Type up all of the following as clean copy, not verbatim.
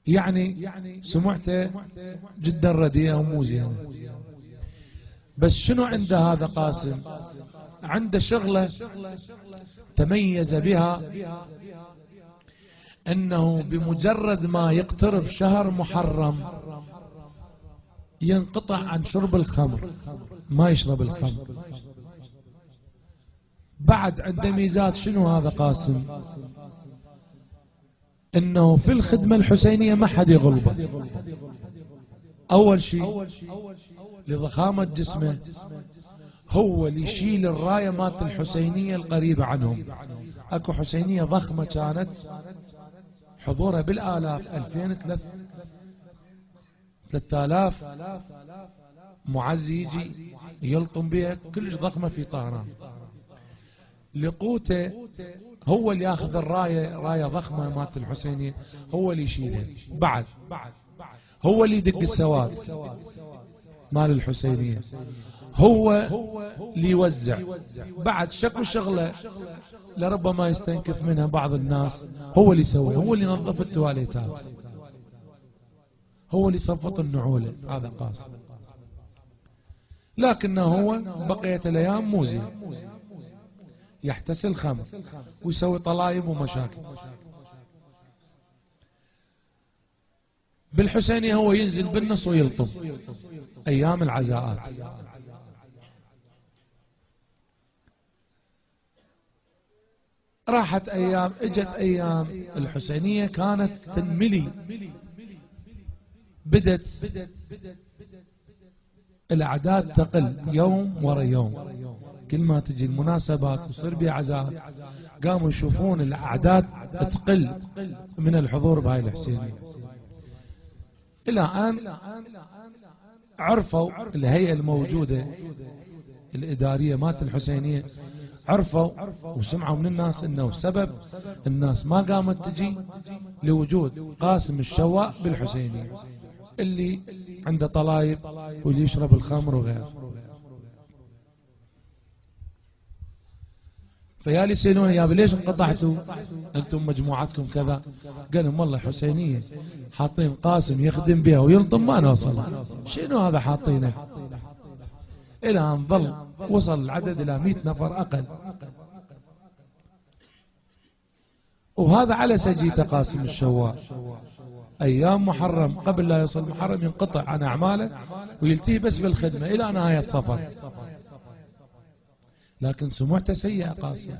يعني سمعته جدا رديئة ومو زينة. بس شنو عنده هذا قاسم؟ عنده شغلة تميز بها، أنه بمجرد ما يقترب شهر محرم ينقطع عن شرب الخمر، ما يشرب الخمر. بعد عنده ميزات. شنو هذا قاسم؟ انه في الخدمة الحسينية ما حد يغلبه. اول شيء لضخامة جسمه، هو اللي يشيل الراية مالت الحسينية القريبة عنهم. اكو حسينية ضخمة كانت حضورها بالالاف، 2000 3000 معز يجي يلطم بها، كلش ضخمة في طهران. لقوته هو اللي ياخذ الراية، راية ضخمة مالت الحسينية هو اللي يشيلها. بعد هو اللي يدق السواد مال الحسينية، هو اللي يوزع. بعد شكو شغلة لربما يستنكف منها بعض الناس، هو اللي يسوي، هو اللي ينظف التواليتات، هو اللي يصفط النعولة. هذا قاسم. لكنه هو بقية الأيام مو زين، يحتسي الخمر ويسوي طلايب ومشاكل. بالحسينية هو ينزل بالنص ويلطم أيام العزاءات. راحت أيام، اجت أيام الحسينية كانت تنملي، بدت الأعداد تقل يوم ورا يوم. كل ما تجي المناسبات ويصير بها عزاءات، قاموا يشوفون الأعداد تقل من الحضور بهاي الحسينية، إلى أن عرفوا الهيئة الموجودة الإدارية مالت الحسينية، عرفوا وسمعوا من الناس أنه سبب الناس ما قامت تجي لوجود قاسم الشواء بالحسينية، اللي عنده طلايب واللي يشرب الخمر وغيره. فيالي يسألون يا ليش انقطعتوا انتم مجموعتكم كذا؟ قال لهم والله حسينية حاطين قاسم يخدم بها ويلطم ما نوصل. شنو هذا حاطينه؟ الى ان ظل وصل العدد الى 100 نفر اقل. وهذا على سجيته قاسم الشواء. ايام محرم قبل لا يوصل محرم ينقطع عن اعماله ويلتهي بس بالخدمة الى نهاية صفر. لكن سمعته سيئة قاسم.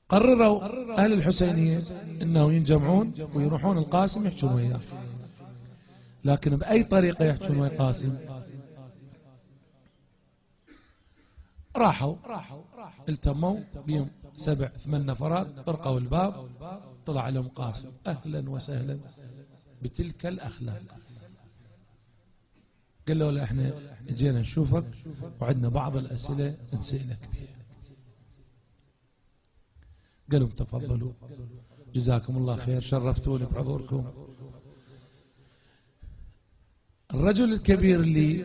قرروا أهل الحسينية أنه ينجمعون ويروحون القاسم يحجون وياه. لكن بأي طريقة يحجون ويا قاسم؟ راحوا التموا بهم 7 8 نفرات، طرقوا الباب، طلع لهم قاسم. أهلا وسهلا بتلك الأخلاق. قال له احنا جينا نشوفك وعندنا بعض الأسئلة نسألك فيها. قال لهم تفضلوا، جزاكم الله خير، شرفتوني بحضوركم. الرجل الكبير اللي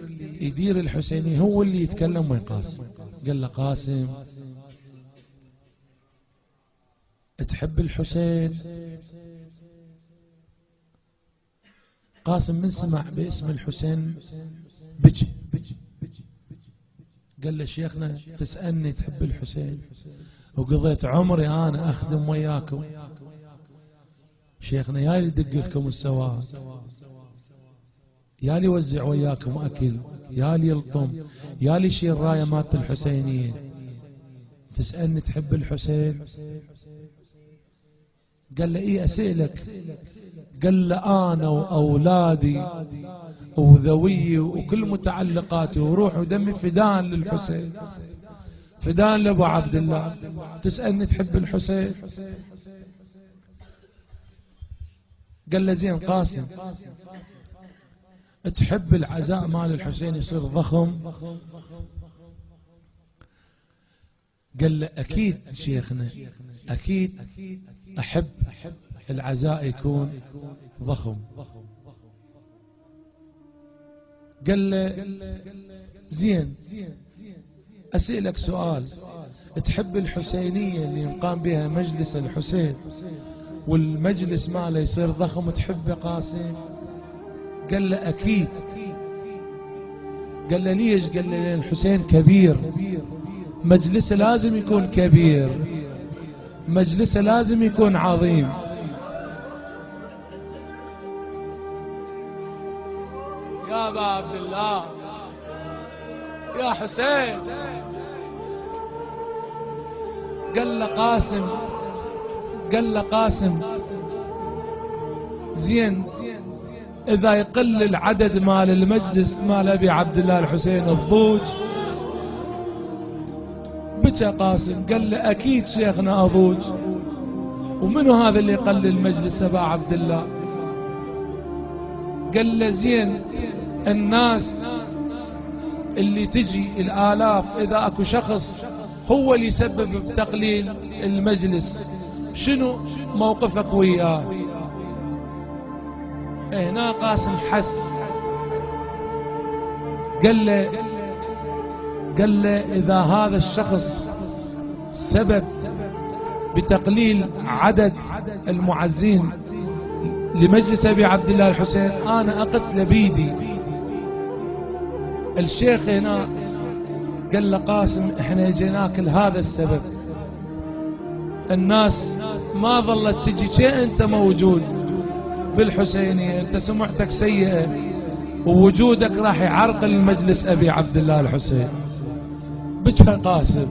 يدير الحسيني هو اللي يتكلم ويا قاسم. قال له قاسم تحب الحسين؟ قاسم من سمع باسم الحسين بجي. قال له شيخنا تسألني تحب الحسين وقضيت عمري أنا أخدم وياكم، شيخنا يا لي يدق لكم السواد، يا لي يوزع وياكم أكل، يا لي يلطم، يا لي يشيل راية مالت الحسينية، تسألني تحب الحسين؟ قال له إيه أسألك. قال له أنا وأولادي وذويي وكل متعلقاتي وروح ودمي فدان للحسين، فدان لأبو عبد الله، تسألني تحب الحسين؟ قال له زين قاسم تحب العزاء مال الحسين يصير ضخم؟ قال له أكيد شيخنا، أكيد أحب العزاء يكون ضخم. قال له زين أسألك سؤال، تحب الحسينية اللي يقام بها مجلس الحسين والمجلس ماله يصير ضخم تحبه قاسم؟ قال له أكيد. قال له ليش؟ قال له لأن الحسين كبير، مجلسه لازم يكون كبير، مجلسه لازم يكون عظيم. يا أبا عبد الله يا حسين. قال له قاسم، قال له قاسم زين إذا يقل العدد مال المجلس مال أبي عبد الله الحسين الضوج. بكى قاسم قال له أكيد شيخنا أضوج. ومنو هذا اللي يقل المجلس أبا عبد الله؟ قال له زين الناس اللي تجي الآلاف إذا أكو شخص هو اللي يسبب بتقليل المجلس، شنو موقفك وياه؟ هنا قاسم حس، قال له إذا هذا الشخص سبب بتقليل عدد المعزين لمجلس أبي عبد الله الحسين أنا أقتله بيدي. الشيخ هنا قال له قاسم احنا جيناك لهذا السبب، الناس ما ظلت تجي شيء انت موجود بالحسينية، انت سمعتك سيئة ووجودك راح يعرقل المجلس أبي عبد الله الحسين. بكى قاسم،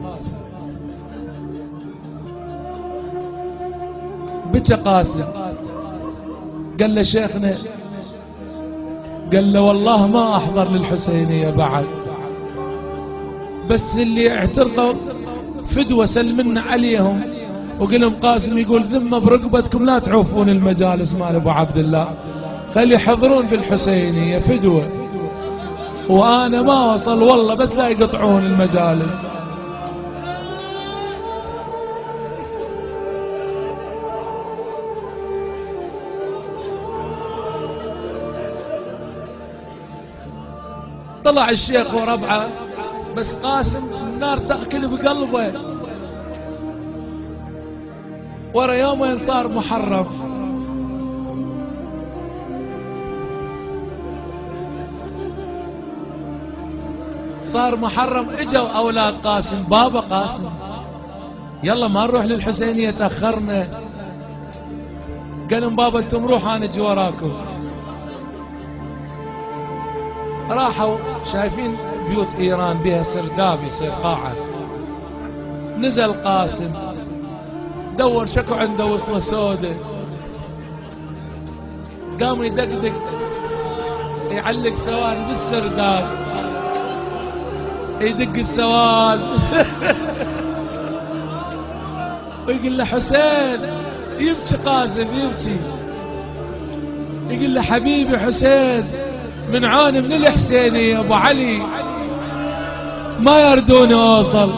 بكى قاسم. قال له شيخنا، قال له والله ما أحضر للحسينية بعد، بس اللي اعترضوا فدوة سلمنا عليهم وقال لهم قاسم يقول ذمة برقبتكم لا تعوفون المجالس مال أبو عبد الله، خلي يحضرون بالحسينية فدوة، وأنا ما وصل والله بس لا يقطعون المجالس. طلع الشيخ وربعه، بس قاسم النار تأكل بقلبه. ورا يومين صار محرم، صار محرم اجوا أولاد قاسم، بابا قاسم يلا ما نروح للحسينية تأخرنا. قال لهم بابا انتم روحوا انا اجي وراكم. راحوا شايفين بيوت ايران بها سرداب يصير قاعة. نزل قاسم دور شكو عنده وصلة سودة، قام يدقدق يعلق سواد بالسرداب، يدق السواد ويقول له حسين. يبكي قاسم يبكي، يقول له حبيبي حسين من عاني من الحسينية ابو علي ما يردوني اوصل،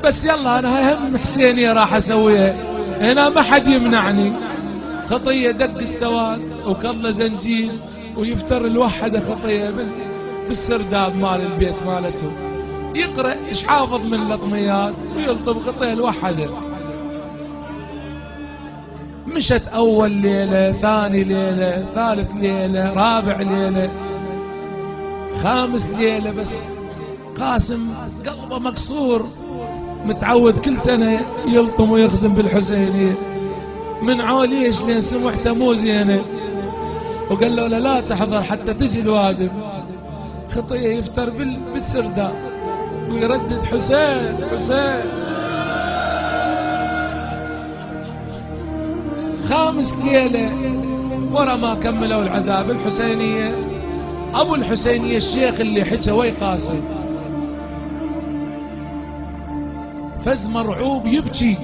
بس يلا انا هم حسينية راح اسويها هنا ما حد يمنعني. خطية دق السواد وكضله زنجيل ويفتر الوحدة خطية بالسرداب مال البيت مالته، يقرأ ايش حافظ من اللطميات ويلطم خطية الوحدة. مشت أول ليلة، ثاني ليلة، ثالث ليلة، رابع ليلة، خامس ليلة، بس قاسم قلبه مكسور، متعود كل سنة يلطم ويخدم بالحسينية، من عوليش لين سمعته مو زينة وقال له لا تحضر حتى تجي الوادم. خطية يفتر بالسرداب ويردد حسين حسين. خامس ليلة ورا ما كملوا العزاء بالحسينية، أبو الحسينية الشيخ اللي حكى وي قاسم فز مرعوب يبكي،